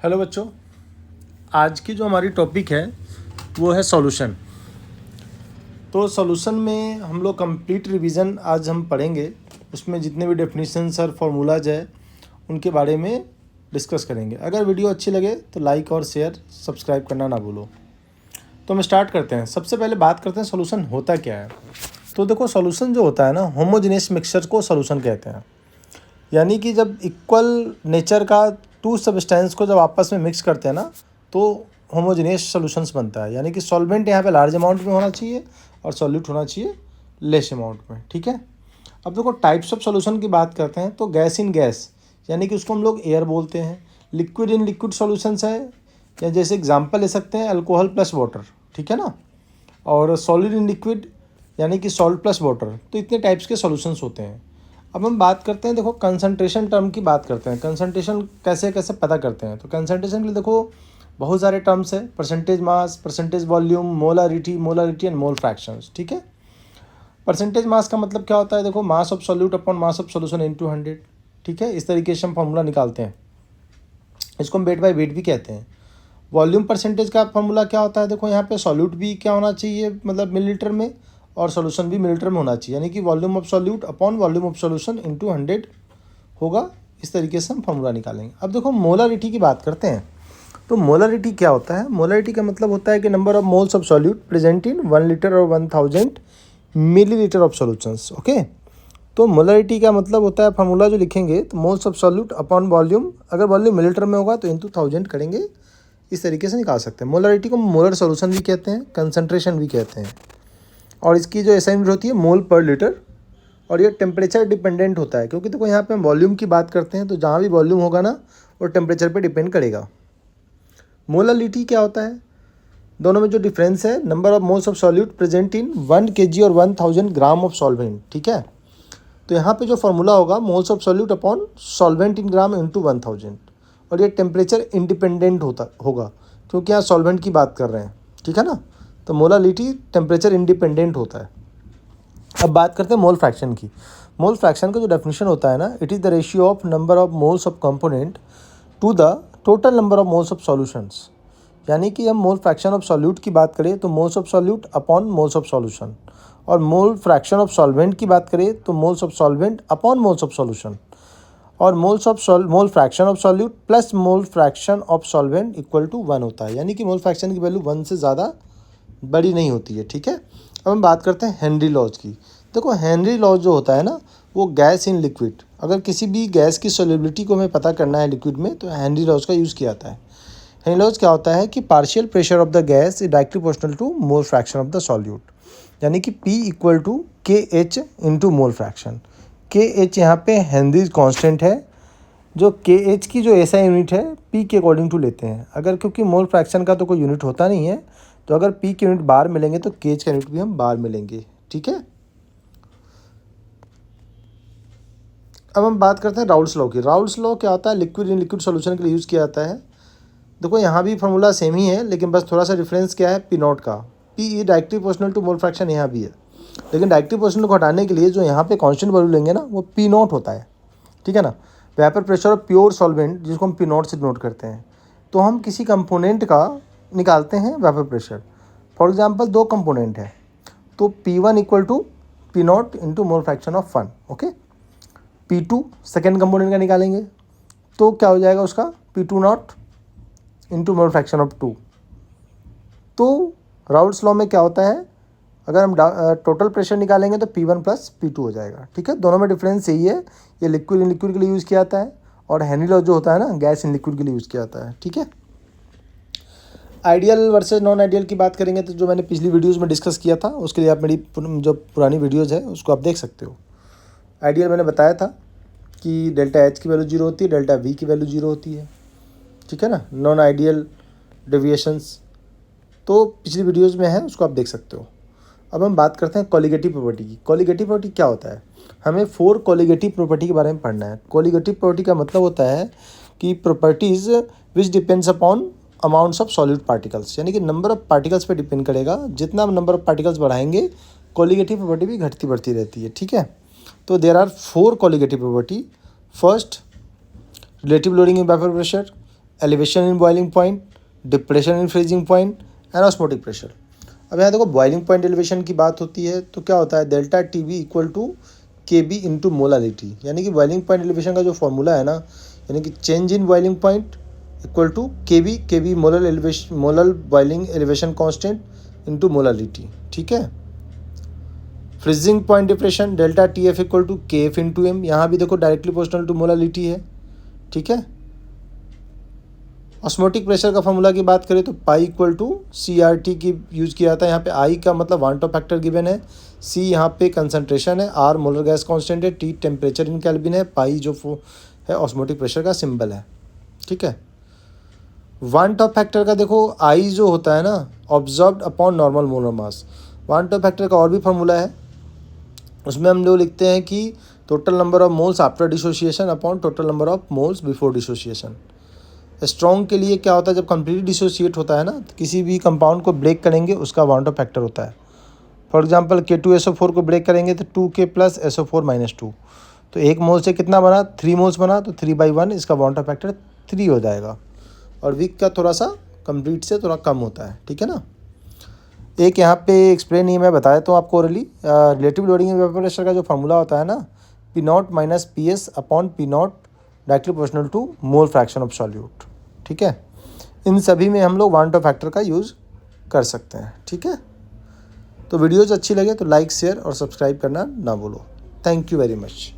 Hello बच्चों, आज की जो हमारी टॉपिक है वो है सॉल्यूशन। तो सॉल्यूशन में हम लोग कंप्लीट रिवीजन आज हम पढ़ेंगे। उसमें जितने भी डेफिनेशंस और फार्मूलाज है उनके बारे में डिस्कस करेंगे। अगर वीडियो अच्छी लगे तो लाइक और शेयर सब्सक्राइब करना ना भूलो। तो हम स्टार्ट करते हैं। सबसे पहले बात करते हैं सॉल्यूशन होता क्या है। तो देखो, सॉल्यूशन जो होता है ना, होमोजेनियस मिक्सचर को सॉल्यूशन कहते हैं। यानी कि जब इक्वल नेचर का टू सब्सटेंस को जब आपस में मिक्स करते हैं ना, तो होमोजेनियस सॉल्यूशंस बनता है। यानी कि सॉल्वेंट यहाँ पे लार्ज अमाउंट में होना चाहिए और सॉल्यूट होना चाहिए लेस अमाउंट में। ठीक है। अब देखो, टाइप्स ऑफ सॉल्यूशन की बात करते हैं तो गैस इन गैस, यानी कि उसको हम लोग एयर बोलते हैं। लिक्विड इन लिक्विड सॉल्यूशंस है, या जैसे एग्जांपल ले सकते हैं अल्कोहल प्लस वाटर, ठीक है ना। और सॉलिड इन लिक्विड यानी कि सॉल्ट प्लस वाटर। तो इतने टाइप्स के सॉल्यूशंस होते हैं। अब हम बात करते हैं, देखो कंसंट्रेशन टर्म की बात करते हैं। कंसंट्रेशन कैसे कैसे पता करते हैं। तो कंसंट्रेशन के लिए देखो बहुत सारे टर्म्स है। Percentage mass, percentage volume, molarity and mole fractions. ठीक है। परसेंटेज मास का मतलब क्या होता है, देखो mass of solute upon mass of solution into 100। ठीक है। इस तरीके से हम फॉर्मूला निकालते हैं। इसको हम वेट बाय वेट भी कहते हैं। वॉल्यूम परसेंटेज का फॉर्मूला क्या होता है, देखो यहाँ पे सॉल्यूट भी क्या होना चाहिए, मतलब मिलीलीटर में, और सॉल्यूशन भी मिलीलीटर में होना चाहिए। यानी कि volume of solute upon volume of solution into 100 होगा। इस तरीके से हम फॉर्मूला निकालेंगे। अब देखो मोलारिटी की बात करते हैं। तो मोलारिटी क्या होता है। मोलारिटी का मतलब होता है कि number of moles of solute present in 1 litre और 1000 मिलीलीटर ऑफ सॉल्यूशंस। ओके। तो मोलारिटी का मतलब होता है, फार्मूला जो लिखेंगे तो moles of solute upon volume, अगर वॉल्यूम मिलीलीटर में होगा तो इंटू 1000 करेंगे। इस तरीके से निकाल सकते हैं। मोलारिटी को मोलर सॉल्यूशन भी कहते हैं, कंसंट्रेशन भी कहते हैं। और इसकी जो एसआई यूनिट होती है मोल पर लीटर। और ये टेम्परेचर डिपेंडेंट होता है, क्योंकि देखो यहाँ पे हम वॉल्यूम की बात करते हैं, तो जहाँ भी वॉल्यूम होगा ना वो टेम्परेचर पे डिपेंड करेगा। मोलालिटी क्या होता है, दोनों में जो डिफरेंस है, number of moles of solute present in 1 kg और 1000 ग्राम ऑफ सॉल्वेंट। ठीक है। तो यहाँ पे जो फॉर्मूला होगा moles of solute upon solvent in gram into 1000। और ये टेम्परेचर इंडिपेंडेंट होगा, क्योंकि यहाँ सॉल्वेंट की बात कर रहे हैं। ठीक है ना। तो मोलालिटी टेम्परेचर इंडिपेंडेंट होता है। अब बात करते हैं मोल फ्रैक्शन की। मोल फ्रैक्शन का जो डेफिनेशन होता है ना, it is the ratio of number of moles of component to the total number of moles of solutions. यानी कि हम मोल फ्रैक्शन ऑफ सॉल्यूट की बात करें तो moles of solute upon moles of solution, और मोल फ्रैक्शन ऑफ सॉल्वेंट की बात करें तो moles of solvent upon moles of solution, और mole fraction of solute plus mole fraction of solvent equal to 1 होता है। यानी कि मोल फ्रैक्शन की वैल्यू 1 से ज़्यादा बड़ी नहीं होती है। ठीक है। अब हम बात करते हैं हेनरी लॉज की। देखो हेनरी लॉज जो होता है ना, वो गैस इन लिक्विड, अगर किसी भी गैस की सॉल्युबिलिटी को हमें पता करना है लिक्विड में, तो हेनरी लॉज का यूज़ किया जाता है। हेनरी लॉज क्या होता है कि partial pressure of the gas is directly proportional to mole fraction of the solute. यानी कि P equal to KH into mole fraction. KH यहाँ पे हेनरी कांस्टेंट है, जो KH की जो SI यूनिट है P के अकॉर्डिंग टू लेते हैं। अगर क्योंकि मोल फ्रैक्शन का तो कोई यूनिट होता नहीं है, तो अगर P की यूनिट बार मिलेंगे तो KH का यूनिट भी हम बार मिलेंगे। ठीक है। अब हम बात करते हैं राउल्स लॉ की। राउल्स लॉ क्या होता है, लिक्विड इन लिक्विड सॉल्यूशन के लिए यूज़ किया जाता है। देखो यहाँ भी फॉर्मूला सेम ही है, लेकिन बस थोड़ा सा डिफरेंस क्या है, P नॉट का। P ई directly proportional to mole fraction यहाँ भी है, लेकिन डायरेक्टली प्रोपोर्शनल को हटाने के लिए जो यहाँ पे कांस्टेंट वैल्यू लेंगे ना, वो P नॉट होता है। ठीक है ना। Vapour pressure of pure solvent, जिसको हम P नॉट से नोट करते हैं। तो हम किसी कंपोनेंट का निकालते हैं vapour pressure. For example 2 component है, तो P1 equal to P naught into mole fraction of 1। Okay. P2 second component का निकालेंगे, तो क्या हो जाएगा उसका, P2 naught into mole fraction of 2। तो राउल्स लॉ में क्या होता है, अगर हम टोटल प्रेशर निकालेंगे तो P1 प्लस P2 हो जाएगा। ठीक है। दोनों में डिफरेंस यही है, ये लिक्विड इन लिक्विड के लिए यूज़ किया जाता है, और हेनरी लॉ जो होता है ना, गैस इन लिक्विड के लिए यूज़ किया जाता है। ठीक है। आइडियल वर्सेस नॉन आइडियल की बात करेंगे तो जो मैंने पिछली वीडियोज़ में डिस्कस किया था, उसके लिए आप मेरी जो पुरानी वीडियोज़ है उसको आप देख सकते हो। आइडियल मैंने बताया था कि डेल्टा H की वैल्यू 0 होती है, डेल्टा V की वैल्यू 0 होती है। ठीक है ना। नॉन आइडियल डेविएशंस तो पिछली वीडियोज़ में है, उसको आप देख सकते हो। अब हम बात करते हैं कोलिगेटिव प्रॉपर्टी की। कोलिगेटिव प्रॉपर्टी क्या होता है, हमें 4 कोलिगेटिव प्रॉपर्टी के बारे में पढ़ना है। कोलिगेटिव प्रॉपर्टी का मतलब होता है कि properties which depends upon amounts of solid particles, यानी कि नंबर ऑफ पार्टिकल्स पे डिपेंड करेगा। जितना नंबर ऑफ पार्टिकल्स बढ़ाएंगे, कोलिगेटिव प्रॉपर्टी भी घटती बढ़ती रहती है। ठीक है। तो there are 4 colligative property. First, relative lowering in vapour pressure, elevation in boiling point, depression in freezing point and osmotic pressure. अब यहाँ देखो बॉइलिंग पॉइंट एलिवेशन की बात होती है तो क्या होता है, delta T B equal to K B into molality, यानी कि बॉइलिंग पॉइंट एलिवेशन का जो फॉर्मूला है ना, यानी कि change in boiling point equal to K B molar elevation, molar boiling elevation constant into molality, ठीक है। Freezing point depression delta T F equal to K F into M, यहाँ भी देखो डायरेक्टली प्रोपोर्शनल टू मोलालिटी है, ठीक है। Osmotic pressure का formula की बात करें तो pi equal to C R T की यूज़ किया जाता है। यहाँ पे आई का मतलब वांट ऑफ फैक्टर गिवन है, सी यहाँ पे कंसंट्रेशन है, आर मोलर गैस कांस्टेंट है, टी टेम्परेचर इन केल्विन है, पाई जो है ऑस्मोटिक प्रेशर का सिंबल है, ठीक है। वांट ऑफ फैक्टर का देखो आई जो होता है ना, observed upon normal molar mass. Want Hoff factor का और भी फॉर्मूला है, उसमें हम लोग लिखते हैं कि total number of moles after dissociation upon total number of moles before dissociation. Strong के लिए क्या होता है, जब कंप्लीट डिसोसिएट होता है ना, तो किसी भी कंपाउंड को ब्रेक करेंगे उसका वांट ऑफ फैक्टर होता है। फॉर एग्जांपल K2SO4 को ब्रेक करेंगे तो 2K प्लस SO4 माइनस 2, तो एक मोल से कितना बना, 3 मोल्स बना, तो 3/1 इसका वांट ऑफ फैक्टर 3 हो जाएगा। और वीक का थोड़ा सा कंप्लीट से थोड़ा कम होता है, ठीक है ना। एक यहाँ पे एक्सप्लेन नहीं मैं बताया तो आपको orally, relative lowering and vapour pressure का जो फार्मूला होता है ना, P0 minus PS upon P0 directly proportional to mole fraction of solute, ठीक है। इन सभी में हम लोग वांट ऑफ फैक्टर का यूज़ कर सकते हैं, ठीक है। तो वीडियोज़ अच्छी लगे तो लाइक शेयर और सब्सक्राइब करना ना भूलो। Thank you very much.